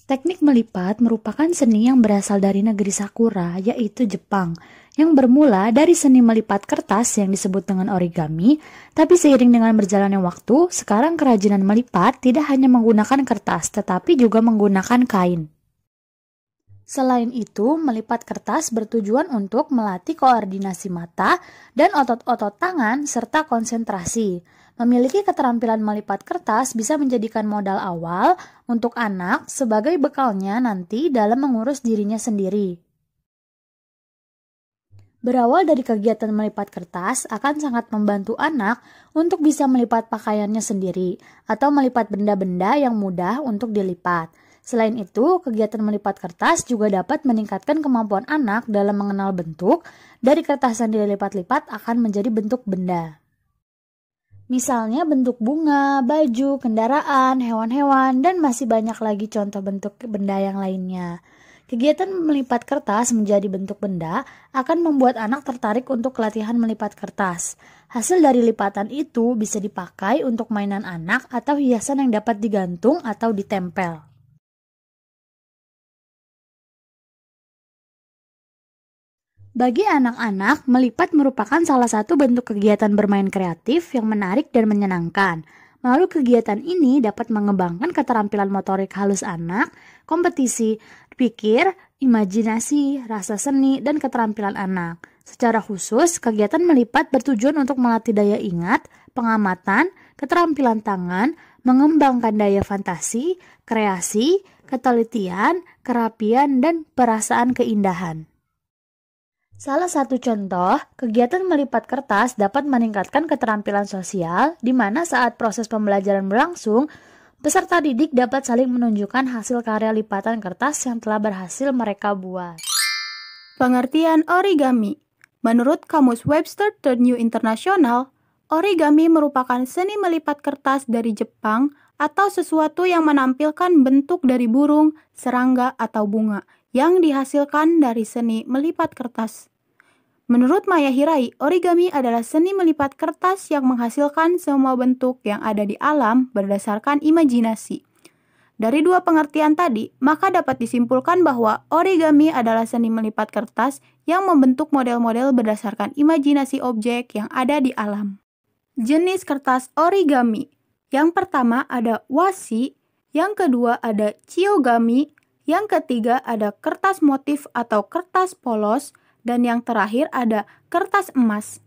Teknik melipat merupakan seni yang berasal dari negeri Sakura, yaitu Jepang, yang bermula dari seni melipat kertas yang disebut dengan origami, tapi seiring dengan berjalannya waktu, sekarang kerajinan melipat tidak hanya menggunakan kertas, tetapi juga menggunakan kain. Selain itu, melipat kertas bertujuan untuk melatih koordinasi mata dan otot-otot tangan serta konsentrasi. Memiliki keterampilan melipat kertas bisa menjadikan modal awal untuk anak sebagai bekalnya nanti dalam mengurus dirinya sendiri. Berawal dari kegiatan melipat kertas akan sangat membantu anak untuk bisa melipat pakaiannya sendiri atau melipat benda-benda yang mudah untuk dilipat. Selain itu, kegiatan melipat kertas juga dapat meningkatkan kemampuan anak dalam mengenal bentuk. Dari kertas yang dilipat-lipat akan menjadi bentuk benda. Misalnya bentuk bunga, baju, kendaraan, hewan-hewan, dan masih banyak lagi contoh bentuk benda yang lainnya. Kegiatan melipat kertas menjadi bentuk benda akan membuat anak tertarik untuk latihan melipat kertas. Hasil dari lipatan itu bisa dipakai untuk mainan anak atau hiasan yang dapat digantung atau ditempel. Bagi anak-anak, melipat merupakan salah satu bentuk kegiatan bermain kreatif yang menarik dan menyenangkan. Melalui kegiatan ini dapat mengembangkan keterampilan motorik halus anak, kompetisi, pikir, imajinasi, rasa seni, dan keterampilan anak. Secara khusus, kegiatan melipat bertujuan untuk melatih daya ingat, pengamatan, keterampilan tangan, mengembangkan daya fantasi, kreasi, ketelitian, kerapian, dan perasaan keindahan. Salah satu contoh, kegiatan melipat kertas dapat meningkatkan keterampilan sosial, di mana saat proses pembelajaran berlangsung, peserta didik dapat saling menunjukkan hasil karya lipatan kertas yang telah berhasil mereka buat. Pengertian origami. Menurut Kamus Webster Third New International, origami merupakan seni melipat kertas dari Jepang atau sesuatu yang menampilkan bentuk dari burung, serangga, atau bunga yang dihasilkan dari seni melipat kertas. Menurut Maya Hirai, origami adalah seni melipat kertas yang menghasilkan semua bentuk yang ada di alam berdasarkan imajinasi. Dari dua pengertian tadi, maka dapat disimpulkan bahwa origami adalah seni melipat kertas yang membentuk model-model berdasarkan imajinasi objek yang ada di alam. Jenis kertas origami. Yang pertama ada washi, yang kedua ada chiyogami, yang ketiga ada kertas motif atau kertas polos, dan yang terakhir ada kertas emas.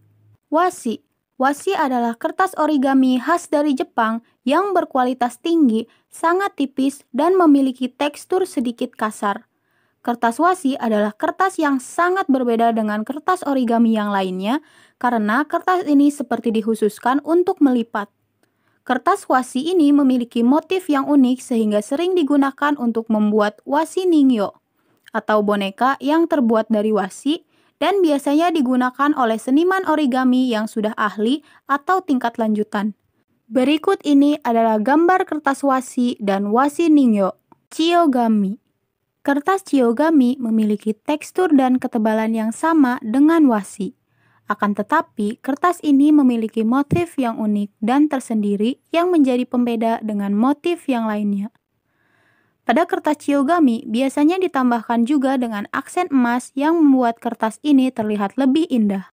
Washi. Washi adalah kertas origami khas dari Jepang yang berkualitas tinggi, sangat tipis, dan memiliki tekstur sedikit kasar. Kertas washi adalah kertas yang sangat berbeda dengan kertas origami yang lainnya karena kertas ini seperti dikhususkan untuk melipat. Kertas washi ini memiliki motif yang unik sehingga sering digunakan untuk membuat washi ningyo atau boneka yang terbuat dari washi dan biasanya digunakan oleh seniman origami yang sudah ahli atau tingkat lanjutan. Berikut ini adalah gambar kertas washi dan washi ningyo. Chiyogami. Kertas chiyogami memiliki tekstur dan ketebalan yang sama dengan washi. Akan tetapi, kertas ini memiliki motif yang unik dan tersendiri yang menjadi pembeda dengan motif yang lainnya. Pada kertas chiyogami, biasanya ditambahkan juga dengan aksen emas yang membuat kertas ini terlihat lebih indah.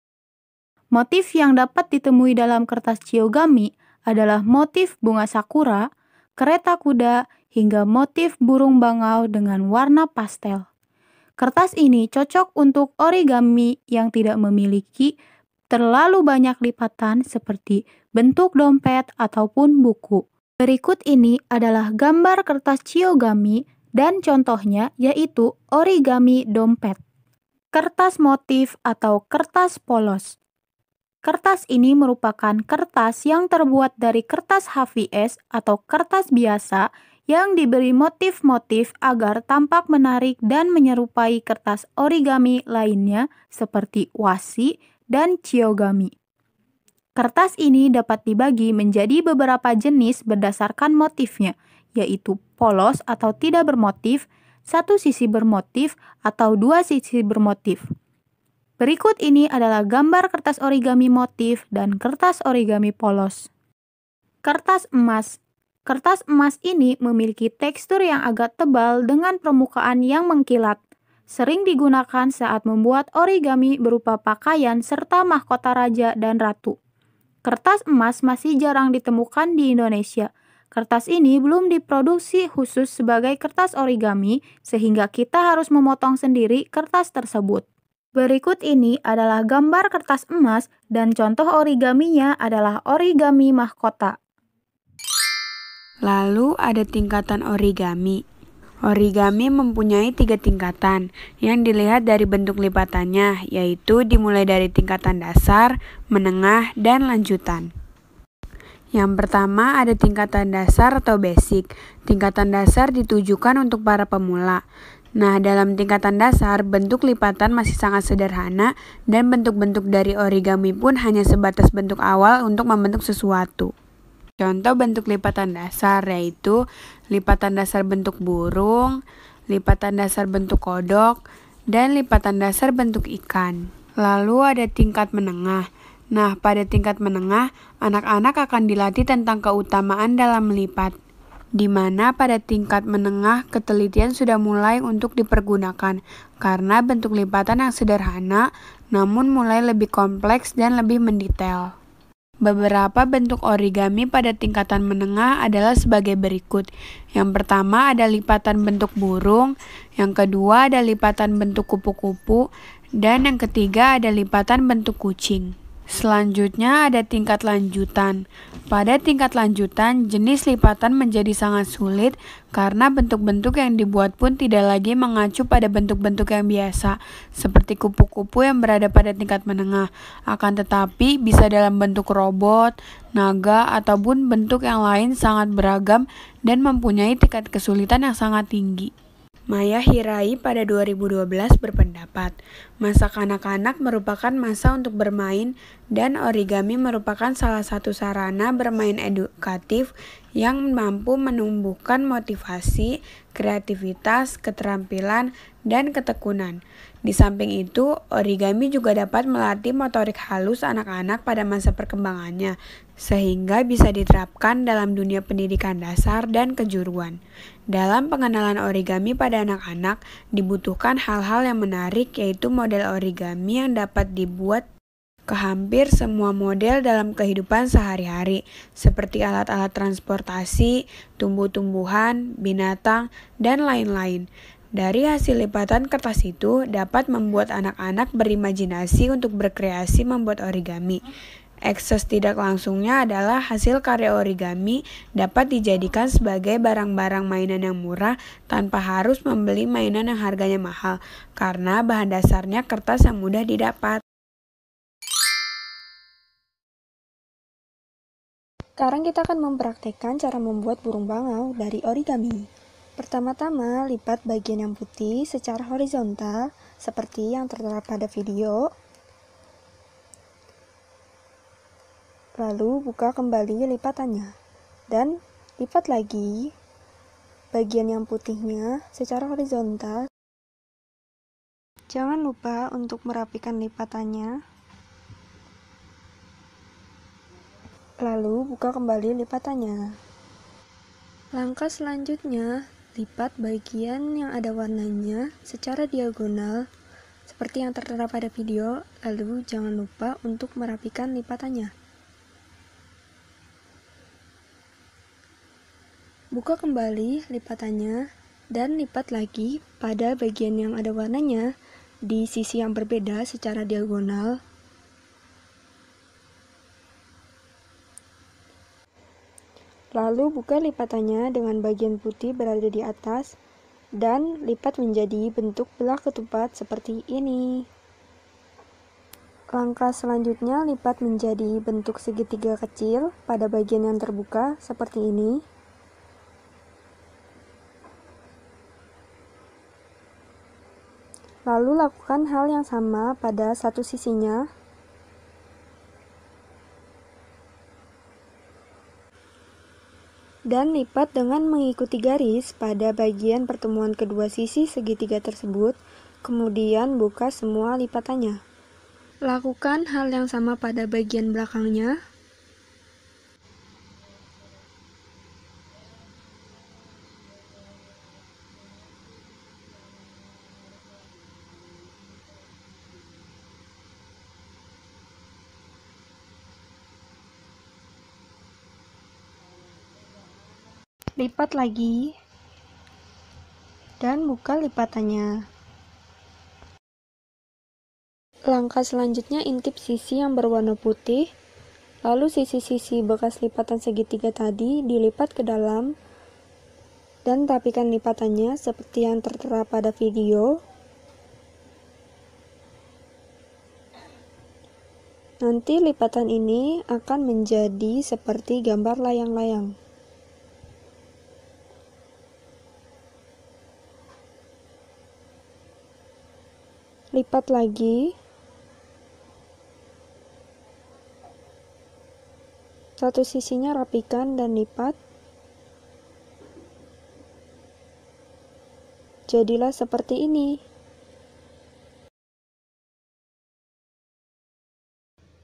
Motif yang dapat ditemui dalam kertas chiyogami adalah motif bunga sakura, kereta kuda, hingga motif burung bangau dengan warna pastel. Kertas ini cocok untuk origami yang tidak memiliki terlalu banyak lipatan seperti bentuk dompet ataupun buku. Berikut ini adalah gambar kertas chiyogami dan contohnya yaitu origami dompet. Kertas motif atau kertas polos. Kertas ini merupakan kertas yang terbuat dari kertas HVS atau kertas biasa yang diberi motif-motif agar tampak menarik dan menyerupai kertas origami lainnya seperti washi dan chiyogami. Kertas ini dapat dibagi menjadi beberapa jenis berdasarkan motifnya, yaitu polos atau tidak bermotif, satu sisi bermotif, atau dua sisi bermotif. Berikut ini adalah gambar kertas origami motif dan kertas origami polos. Kertas emas. Kertas emas ini memiliki tekstur yang agak tebal dengan permukaan yang mengkilat. Sering digunakan saat membuat origami berupa pakaian serta mahkota raja dan ratu. Kertas emas masih jarang ditemukan di Indonesia. Kertas ini belum diproduksi khusus sebagai kertas origami, sehingga kita harus memotong sendiri kertas tersebut. Berikut ini adalah gambar kertas emas dan contoh origaminya adalah origami mahkota. Lalu ada tingkatan origami. Origami mempunyai 3 tingkatan yang dilihat dari bentuk lipatannya, yaitu dimulai dari tingkatan dasar, menengah, dan lanjutan. Yang pertama ada tingkatan dasar atau basic. Tingkatan dasar ditujukan untuk para pemula. Nah, dalam tingkatan dasar, bentuk lipatan masih sangat sederhana dan bentuk-bentuk dari origami pun hanya sebatas bentuk awal untuk membentuk sesuatu. Contoh bentuk lipatan dasar yaitu lipatan dasar bentuk burung, lipatan dasar bentuk kodok, dan lipatan dasar bentuk ikan. Lalu ada tingkat menengah. Nah, pada tingkat menengah, anak-anak akan dilatih tentang keutamaan dalam melipat, di mana pada tingkat menengah ketelitian sudah mulai untuk dipergunakan karena bentuk lipatan yang sederhana namun mulai lebih kompleks dan lebih mendetail. Beberapa bentuk origami pada tingkatan menengah adalah sebagai berikut. Yang pertama ada lipatan bentuk burung, yang kedua ada lipatan bentuk kupu-kupu, dan yang ketiga ada lipatan bentuk kucing. Selanjutnya ada tingkat lanjutan. Pada tingkat lanjutan, jenis lipatan menjadi sangat sulit karena bentuk-bentuk yang dibuat pun tidak lagi mengacu pada bentuk-bentuk yang biasa, seperti kupu-kupu yang berada pada tingkat menengah. Akan tetapi, bisa dalam bentuk robot, naga, ataupun bentuk yang lain sangat beragam dan mempunyai tingkat kesulitan yang sangat tinggi. Maya Hirai pada 2012 berpendapat, masa kanak-kanak merupakan masa untuk bermain dan origami merupakan salah satu sarana bermain edukatif yang mampu menumbuhkan motivasi, kreativitas, keterampilan, dan ketekunan. Di samping itu, origami juga dapat melatih motorik halus anak-anak pada masa perkembangannya, sehingga bisa diterapkan dalam dunia pendidikan dasar dan kejuruan. Dalam pengenalan origami pada anak-anak, dibutuhkan hal-hal yang menarik, yaitu model origami yang dapat dibuat ke hampir semua model dalam kehidupan sehari-hari, seperti alat-alat transportasi, tumbuh-tumbuhan, binatang, dan lain-lain. Dari hasil lipatan kertas itu dapat membuat anak-anak berimajinasi untuk berkreasi membuat origami. Akses tidak langsungnya adalah hasil karya origami dapat dijadikan sebagai barang-barang mainan yang murah tanpa harus membeli mainan yang harganya mahal, karena bahan dasarnya kertas yang mudah didapat. Sekarang kita akan mempraktekkan cara membuat burung bangau dari origami. Pertama-tama, lipat bagian yang putih secara horizontal seperti yang tertera pada video. Lalu buka kembali lipatannya dan lipat lagi bagian yang putihnya secara horizontal. Jangan lupa untuk merapikan lipatannya. Lalu buka kembali lipatannya. Langkah selanjutnya, lipat bagian yang ada warnanya secara diagonal seperti yang tertera pada video. Lalu jangan lupa untuk merapikan lipatannya. Buka kembali lipatannya dan lipat lagi pada bagian yang ada warnanya di sisi yang berbeda secara diagonal. Lalu buka lipatannya dengan bagian putih berada di atas dan lipat menjadi bentuk belah ketupat seperti ini. Langkah selanjutnya lipat menjadi bentuk segitiga kecil pada bagian yang terbuka seperti ini. Lalu lakukan hal yang sama pada satu sisinya. Dan lipat dengan mengikuti garis pada bagian pertemuan kedua sisi segitiga tersebut, kemudian buka semua lipatannya. Lakukan hal yang sama pada bagian belakangnya. lipat lagi, dan buka lipatannya. Langkah selanjutnya intip sisi yang berwarna putih, lalu sisi-sisi bekas lipatan segitiga tadi dilipat ke dalam, dan rapikan lipatannya seperti yang tertera pada video. Nanti lipatan ini akan menjadi seperti gambar layang-layang. Lipat lagi. Satu sisinya rapikan dan lipat. Jadilah seperti ini.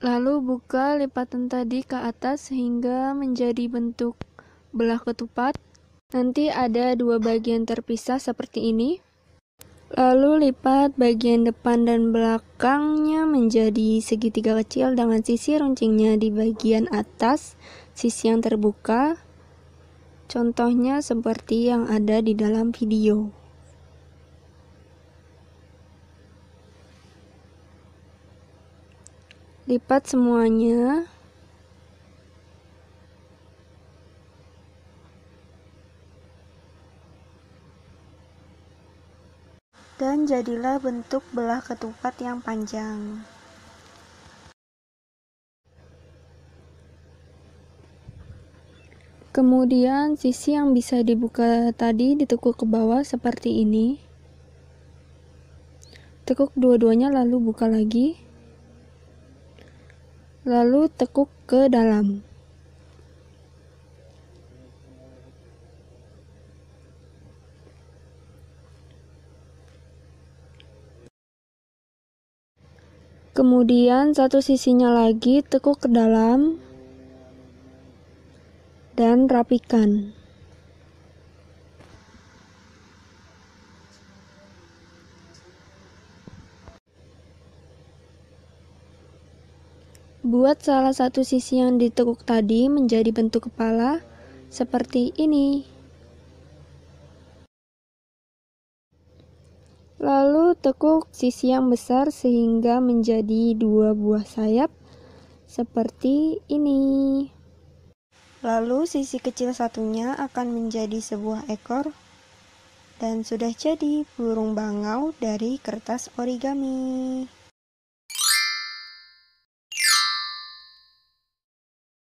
Lalu buka lipatan tadi ke atas sehingga menjadi bentuk belah ketupat. Nanti ada dua bagian terpisah seperti ini. Lalu lipat bagian depan dan belakangnya menjadi segitiga kecil dengan sisi runcingnya di bagian atas, sisi yang terbuka. Contohnya seperti yang ada di dalam video. Lipat semuanya. Dan jadilah bentuk belah ketupat yang panjang. Kemudian sisi yang bisa dibuka tadi ditekuk ke bawah seperti ini. Tekuk dua-duanya lalu buka lagi. Lalu tekuk ke dalam. Kemudian satu sisinya lagi tekuk ke dalam dan rapikan. Buat salah satu sisi yang ditekuk tadi menjadi bentuk kepala seperti ini. Lalu tekuk sisi yang besar sehingga menjadi dua buah sayap seperti ini. Lalu sisi kecil satunya akan menjadi sebuah ekor dan sudah jadi burung bangau dari kertas origami.